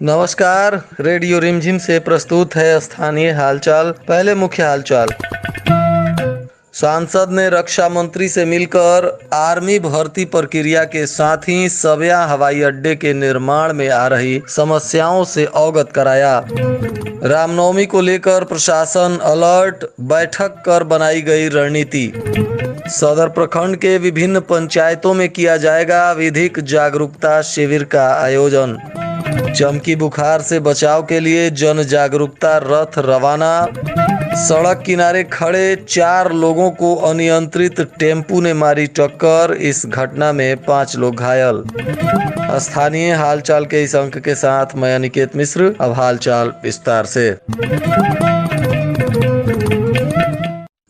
नमस्कार, रेडियो रिमझिम से प्रस्तुत है स्थानीय हालचाल। पहले मुख्य हालचाल। सांसद ने रक्षा मंत्री से मिलकर आर्मी भर्ती प्रक्रिया के साथ ही सव्या हवाई अड्डे के निर्माण में आ रही समस्याओं से अवगत कराया। रामनवमी को लेकर प्रशासन अलर्ट, बैठक कर बनाई गई रणनीति। सदर प्रखंड के विभिन्न पंचायतों में किया जाएगा विधिक जागरूकता शिविर का आयोजन। चमकी बुखार से बचाव के लिए जन जागरूकता रथ रवाना। सड़क किनारे खड़े 4 लोगों को अनियंत्रित टेम्पू ने मारी टक्कर। इस घटना में 5 लोग घायल। स्थानीय हालचाल के इस अंक के साथ मैं अनिकेत मिश्र। अब हालचाल विस्तार से।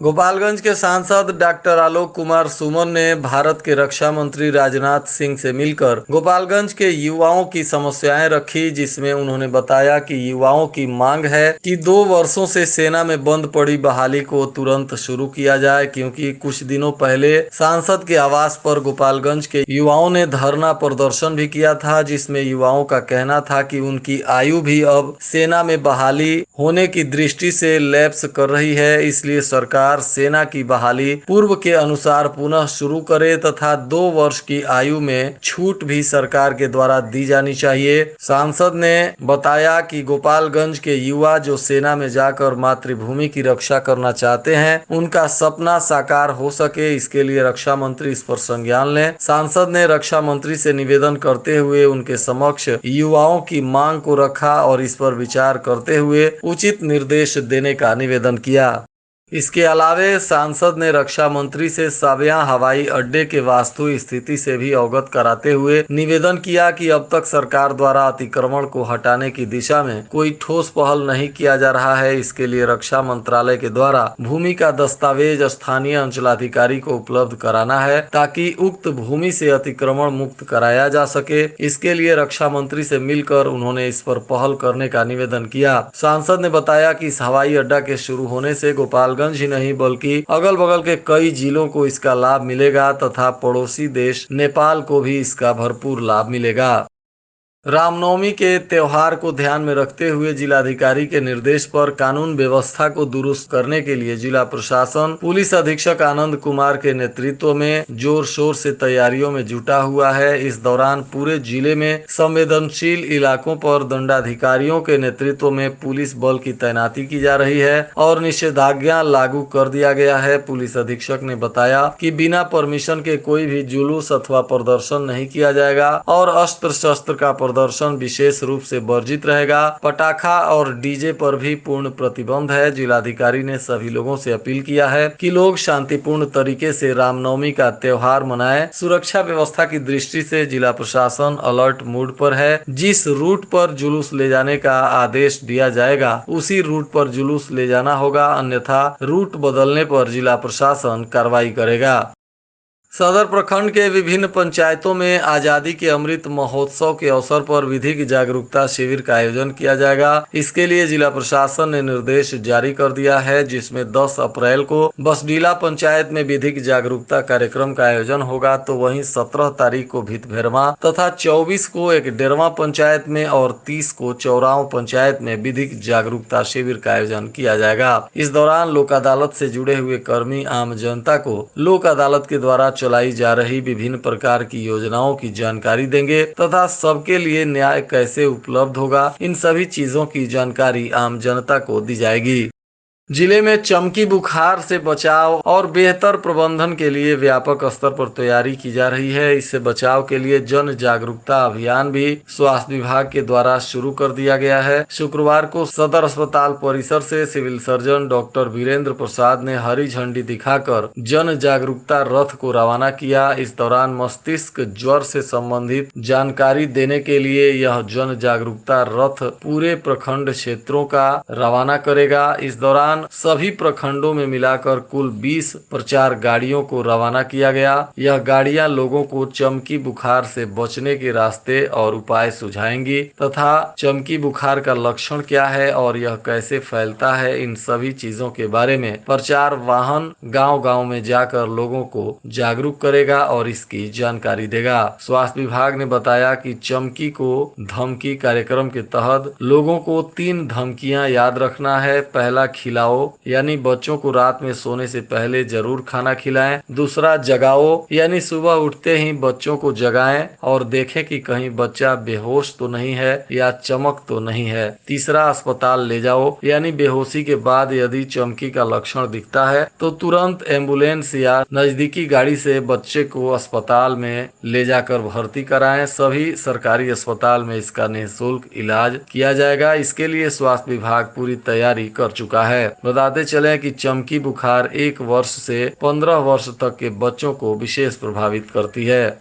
गोपालगंज के सांसद डॉक्टर आलोक कुमार सुमन ने भारत के रक्षा मंत्री राजनाथ सिंह से मिलकर गोपालगंज के युवाओं की समस्याएं रखी, जिसमें उन्होंने बताया कि युवाओं की मांग है कि 2 वर्षों से सेना में बंद पड़ी बहाली को तुरंत शुरू किया जाए, क्योंकि कुछ दिनों पहले सांसद के आवास पर गोपालगंज के युवाओं ने धरना प्रदर्शन भी किया था, जिसमें युवाओं का कहना था कि उनकी आयु भी अब सेना में बहाली होने की दृष्टि से लैप्स कर रही है, इसलिए सरकार सेना की बहाली पूर्व के अनुसार पुनः शुरू करे तथा 2 वर्ष की आयु में छूट भी सरकार के द्वारा दी जानी चाहिए। सांसद ने बताया कि गोपालगंज के युवा जो सेना में जाकर मातृभूमि की रक्षा करना चाहते हैं, उनका सपना साकार हो सके, इसके लिए रक्षा मंत्री इस पर संज्ञान लें। सांसद ने रक्षा मंत्री से निवेदन करते हुए उनके समक्ष युवाओं की मांग को रखा और इस पर विचार करते हुए उचित निर्देश देने का निवेदन किया। इसके अलावे सांसद ने रक्षा मंत्री से सव्या हवाई अड्डे के वास्तु स्थिति से भी अवगत कराते हुए निवेदन किया कि अब तक सरकार द्वारा अतिक्रमण को हटाने की दिशा में कोई ठोस पहल नहीं किया जा रहा है। इसके लिए रक्षा मंत्रालय के द्वारा भूमि का दस्तावेज स्थानीय अंचलाधिकारी को उपलब्ध कराना है, ताकि उक्त भूमि से अतिक्रमण मुक्त कराया जा सके। इसके लिए रक्षा मंत्री से मिलकर उन्होंने इस पर पहल करने का निवेदन किया। सांसद ने बताया कि इस हवाई अड्डा के शुरू होने से गोपालगंज ही नहीं बल्कि अगल बगल के कई जिलों को इसका लाभ मिलेगा तथा पड़ोसी देश नेपाल को भी इसका भरपूर लाभ मिलेगा। रामनवमी के त्योहार को ध्यान में रखते हुए जिलाधिकारी के निर्देश पर कानून व्यवस्था को दुरुस्त करने के लिए जिला प्रशासन पुलिस अधीक्षक आनंद कुमार के नेतृत्व में जोर शोर से तैयारियों में जुटा हुआ है। इस दौरान पूरे जिले में संवेदनशील इलाकों पर दंडाधिकारियों के नेतृत्व में पुलिस बल की तैनाती की जा रही है और निषेधाज्ञा लागू कर दिया गया है। पुलिस अधीक्षक ने बताया कि बिना परमिशन के कोई भी जुलूस अथवा प्रदर्शन नहीं किया जाएगा और अस्त्र शस्त्र का प्रदर्शन विशेष रूप से वर्जित रहेगा। पटाखा और डीजे पर भी पूर्ण प्रतिबंध है। जिलाधिकारी ने सभी लोगों से अपील किया है कि लोग शांतिपूर्ण तरीके से रामनवमी का त्योहार मनाएं। सुरक्षा व्यवस्था की दृष्टि से जिला प्रशासन अलर्ट मोड पर है। जिस रूट पर जुलूस ले जाने का आदेश दिया जाएगा उसी रूट पर जुलूस ले जाना होगा, अन्यथा रूट बदलने पर जिला प्रशासन कार्रवाई करेगा। सदर प्रखंड के विभिन्न पंचायतों में आजादी के अमृत महोत्सव के अवसर पर विधिक जागरूकता शिविर का आयोजन किया जाएगा। इसके लिए जिला प्रशासन ने निर्देश जारी कर दिया है, जिसमें 10 अप्रैल को बसडीला पंचायत में विधिक जागरूकता कार्यक्रम का आयोजन होगा, तो वहीं 17 तारीख को भितभेरमा तथा 24 को एक डेरवा पंचायत में और 30 को चौराव पंचायत में विधिक जागरूकता शिविर का आयोजन किया जाएगा। इस दौरान लोक अदालत से जुड़े हुए कर्मी आम जनता को लोक अदालत के द्वारा चलाई जा रही विभिन्न प्रकार की योजनाओं की जानकारी देंगे तथा सबके लिए न्याय कैसे उपलब्ध होगा, इन सभी चीजों की जानकारी आम जनता को दी जाएगी। जिले में चमकी बुखार से बचाव और बेहतर प्रबंधन के लिए व्यापक स्तर पर तैयारी की जा रही है। इससे बचाव के लिए जन जागरूकता अभियान भी स्वास्थ्य विभाग के द्वारा शुरू कर दिया गया है। शुक्रवार को सदर अस्पताल परिसर से सिविल सर्जन डॉक्टर वीरेंद्र प्रसाद ने हरी झंडी दिखाकर जन जागरूकता रथ को रवाना किया। इस दौरान मस्तिष्क ज्वर से संबंधित जानकारी देने के लिए यह जन जागरूकता रथ पूरे प्रखंड क्षेत्रों का रवाना करेगा। इस दौरान दौरान सभी प्रखंडों में मिलाकर कुल 20 प्रचार गाड़ियों को रवाना किया गया। यह गाड़ियां लोगों को चमकी बुखार से बचने के रास्ते और उपाय सुझाएंगी तथा चमकी बुखार का लक्षण क्या है और यह कैसे फैलता है, इन सभी चीजों के बारे में प्रचार वाहन गांव-गांव में जाकर लोगों को जागरूक करेगा और इसकी जानकारी देगा। स्वास्थ्य विभाग ने बताया कि चमकी को धमकी कार्यक्रम के तहत लोगों को 3 धमकियां याद रखना है। पहला, खिलाओ, यानी बच्चों को रात में सोने से पहले जरूर खाना खिलाएं। दूसरा, जगाओ, यानी सुबह उठते ही बच्चों को जगाएं और देखें कि कहीं बच्चा बेहोश तो नहीं है या चमक तो नहीं है। तीसरा, अस्पताल ले जाओ, यानी बेहोशी के बाद यदि चमकी का लक्षण दिखता है तो तुरंत एम्बुलेंस या नजदीकी गाड़ी से बच्चे को अस्पताल में ले जाकर भर्ती कराएं। सभी सरकारी अस्पताल में इसका निःशुल्क इलाज किया जाएगा। इसके लिए स्वास्थ्य विभाग पूरी तैयारी कर चुका है। बताते चले कि चमकी बुखार 1 वर्ष से 15 वर्ष तक के बच्चों को विशेष प्रभावित करती है।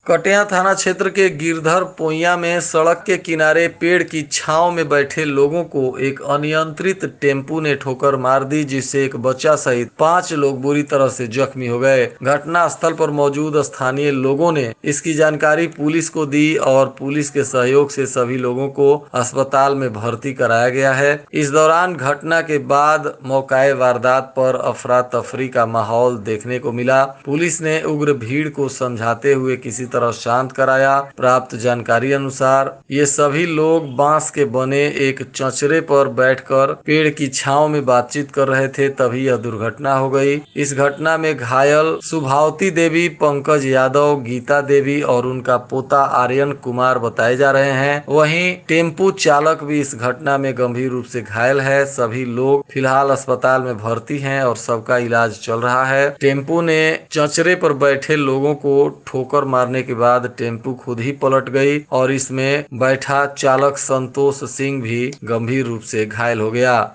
कटिया थाना क्षेत्र के गिरधर पोइया में सड़क के किनारे पेड़ की छांव में बैठे लोगों को एक अनियंत्रित टेम्पू ने ठोकर मार दी, जिससे एक बच्चा सहित 5 लोग बुरी तरह से जख्मी हो गए। घटना स्थल पर मौजूद स्थानीय लोगों ने इसकी जानकारी पुलिस को दी और पुलिस के सहयोग से सभी लोगों को अस्पताल में भर्ती कराया गया है। इस दौरान घटना के बाद मौकाए वारदात पर अफरा तफरी का माहौल देखने को मिला। पुलिस ने उग्र भीड़ को समझाते हुए किसी तरह शांत कराया। प्राप्त जानकारी अनुसार ये सभी लोग बांस के बने एक चचरे पर बैठकर पेड़ की छांव में बातचीत कर रहे थे, तभी यह दुर्घटना हो गई। इस घटना में घायल सुभावती देवी, पंकज यादव, गीता देवी और उनका पोता आर्यन कुमार बताए जा रहे हैं। वहीं टेम्पू चालक भी इस घटना में गंभीर रूप से घायल है। सभी लोग फिलहाल अस्पताल में भर्ती हैं और सबका इलाज चल रहा है। टेम्पू ने चचरे पर बैठे लोगों को ठोकर मारने के बाद टेम्पू खुद ही पलट गई और इसमें बैठा चालक संतोष सिंह भी गंभीर रूप से घायल हो गया।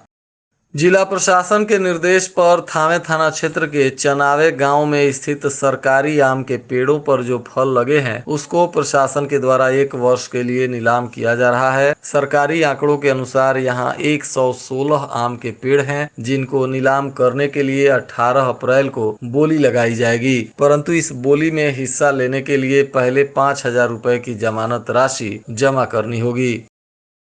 जिला प्रशासन के निर्देश पर थावे थाना क्षेत्र के चनावे गांव में स्थित सरकारी आम के पेड़ों पर जो फल लगे हैं उसको प्रशासन के द्वारा 1 वर्ष के लिए नीलाम किया जा रहा है। सरकारी आंकड़ों के अनुसार यहां 116 आम के पेड़ हैं, जिनको नीलाम करने के लिए 18 अप्रैल को बोली लगाई जाएगी, परंतु इस बोली में हिस्सा लेने के लिए पहले 5,000 रुपए की जमानत राशि जमा करनी होगी।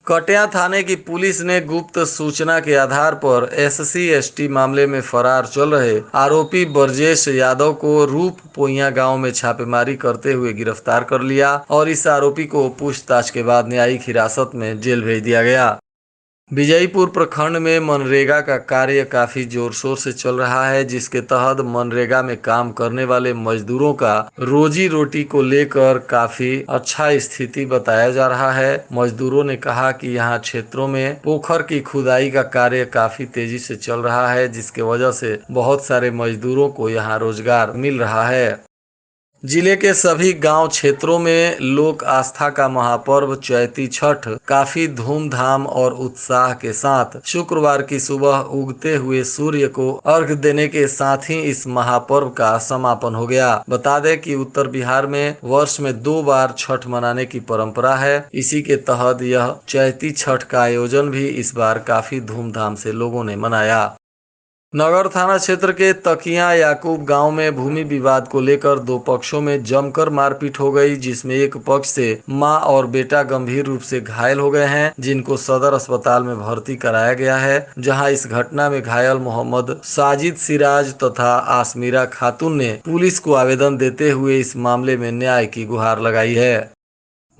कटिया थाने की पुलिस ने गुप्त सूचना के आधार पर SC/ST मामले में फरार चल रहे आरोपी ब्रजेश यादव को रूप पोइया गांव में छापेमारी करते हुए गिरफ्तार कर लिया और इस आरोपी को पूछताछ के बाद न्यायिक हिरासत में जेल भेज दिया गया। विजयपुर प्रखंड में मनरेगा का कार्य काफी जोर शोर से चल रहा है, जिसके तहत मनरेगा में काम करने वाले मजदूरों का रोजी रोटी को लेकर काफी अच्छा स्थिति बताया जा रहा है। मजदूरों ने कहा कि यहाँ क्षेत्रों में पोखर की खुदाई का कार्य काफी तेजी से चल रहा है, जिसके वजह से बहुत सारे मजदूरों को यहाँ रोजगार मिल रहा है। जिले के सभी गांव क्षेत्रों में लोक आस्था का महापर्व चैती छठ काफी धूमधाम और उत्साह के साथ शुक्रवार की सुबह उगते हुए सूर्य को अर्घ्य देने के साथ ही इस महापर्व का समापन हो गया। बता दें कि उत्तर बिहार में वर्ष में 2 बार छठ मनाने की परंपरा है। इसी के तहत यह चैती छठ का आयोजन भी इस बार काफी धूमधाम से लोगों ने मनाया। नगर थाना क्षेत्र के तकिया याकूब गांव में भूमि विवाद को लेकर 2 पक्षों में जमकर मारपीट हो गई, जिसमें एक पक्ष से मां और बेटा गंभीर रूप से घायल हो गए हैं, जिनको सदर अस्पताल में भर्ती कराया गया है। जहां इस घटना में घायल मोहम्मद साजिद सिराज तथा आसमीरा खातून ने पुलिस को आवेदन देते हुए इस मामले में न्याय की गुहार लगाई है।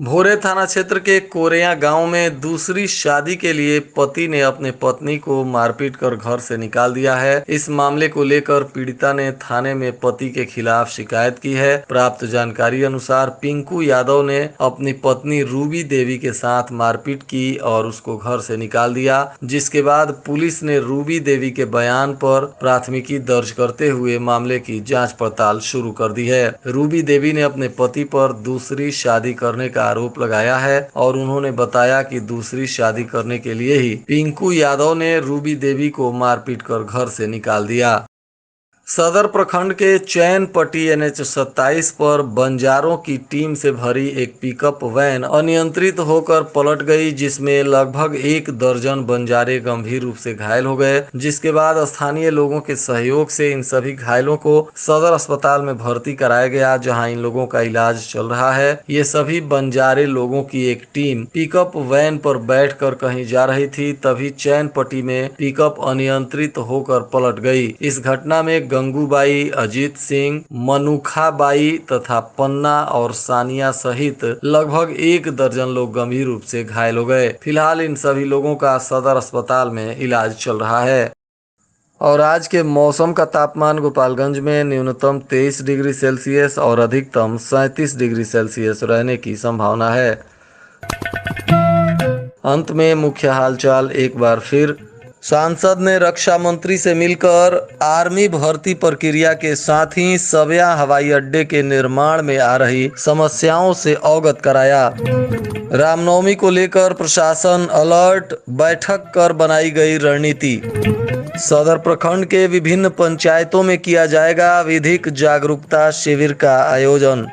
भोरे थाना क्षेत्र के कोरेया गांव में दूसरी शादी के लिए पति ने अपने पत्नी को मारपीट कर घर से निकाल दिया है। इस मामले को लेकर पीड़िता ने थाने में पति के खिलाफ शिकायत की है। प्राप्त जानकारी अनुसार पिंकू यादव ने अपनी पत्नी रूबी देवी के साथ मारपीट की और उसको घर से निकाल दिया, जिसके बाद पुलिस ने रूबी देवी के बयान पर प्राथमिकी दर्ज करते हुए मामले की जाँच पड़ताल शुरू कर दी है। रूबी देवी ने अपने पति पर दूसरी शादी करने का आरोप लगाया है और उन्होंने बताया कि दूसरी शादी करने के लिए ही पिंकू यादव ने रूबी देवी को मारपीट कर घर से निकाल दिया। सदर प्रखंड के चैनपट्टी NH 27 पर बंजारों की टीम से भरी एक पिकअप वैन अनियंत्रित होकर पलट गई, जिसमें लगभग 1 दर्जन बंजारे गंभीर रूप से घायल हो गए। जिसके बाद स्थानीय लोगों के सहयोग से इन सभी घायलों को सदर अस्पताल में भर्ती कराया गया, जहां इन लोगों का इलाज चल रहा है। ये सभी बंजारे लोगों की एक टीम पिकअप वैन पर बैठकर कहीं जा रही थी, तभी चैनपट्टी में पिकअप अनियंत्रित होकर पलट गई। इस घटना में गंगूबाई, अजीत सिंह, मनुखाबाई तथा पन्ना और सानिया सहित लगभग 1 दर्जन लोग गंभीर रूप से घायल हो गए। फिलहाल इन सभी लोगों का सदर अस्पताल में इलाज चल रहा है। और आज के मौसम का तापमान गोपालगंज में न्यूनतम 23 डिग्री सेल्सियस और अधिकतम 37 डिग्री सेल्सियस रहने की संभावना है। अंत में मुख्य हालचाल एक बार फिर। सांसद ने रक्षा मंत्री से मिलकर आर्मी भर्ती प्रक्रिया के साथ ही सविया हवाई अड्डे के निर्माण में आ रही समस्याओं से अवगत कराया। रामनवमी को लेकर प्रशासन अलर्ट, बैठक कर बनाई गई रणनीति। सदर प्रखंड के विभिन्न पंचायतों में किया जाएगा विधिक जागरूकता शिविर का आयोजन।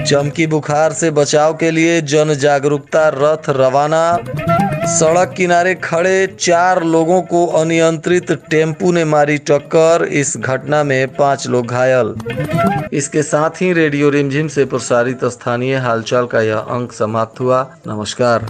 चमकी बुखार से बचाव के लिए जन जागरूकता रथ रवाना। सड़क किनारे खड़े 4 लोगों को अनियंत्रित टेम्पू ने मारी टक्कर, इस घटना में 5 लोग घायल। इसके साथ ही रेडियो रिमझिम से प्रसारित स्थानीय हालचाल का यह अंक समाप्त हुआ। नमस्कार।